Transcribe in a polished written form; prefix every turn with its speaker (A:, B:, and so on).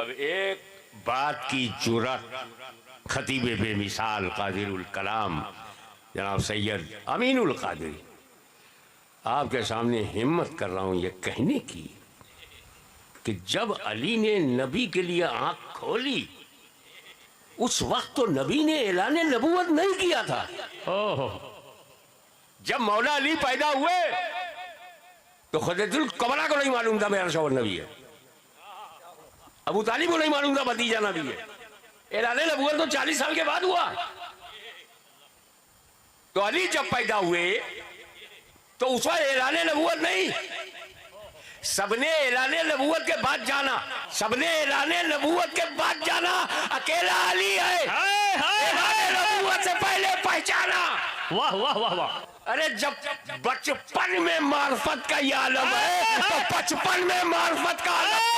A: اب ایک بات کی جرأت خطیب بے مثال قادر الکلام جناب سید امین القادری آپ کے سامنے ہمت کر رہا ہوں یہ کہنے کی کہ جب علی نے نبی کے لیے آنکھ کھولی اس وقت تو نبی نے اعلان نبوت نہیں کیا تھا. جب مولا علی پیدا ہوئے تو خدیجہ الکبریٰ کو نہیں معلوم تھا میرا شوہر نبی ہے, ابو طالب کو نہیں معلوم تھا بھتیجا نبی ہے. اعلان نبوت تو 40 سال کے بعد ہوا. تو علی جب پیدا ہوئے تو اس وقت اعلان نبوت نہیں, سب نے اعلان نبوت کے بعد جانا, سب نے اعلان نبوت کے بعد جانا اکیلا علی ہے اعلان نبوت سے پہلے پہچانا.
B: واہ واہ واہ واہ.
A: ارے جب بچپن میں معرفت کا یہ عالم ہے تو بچپن میں معرفت کا عالم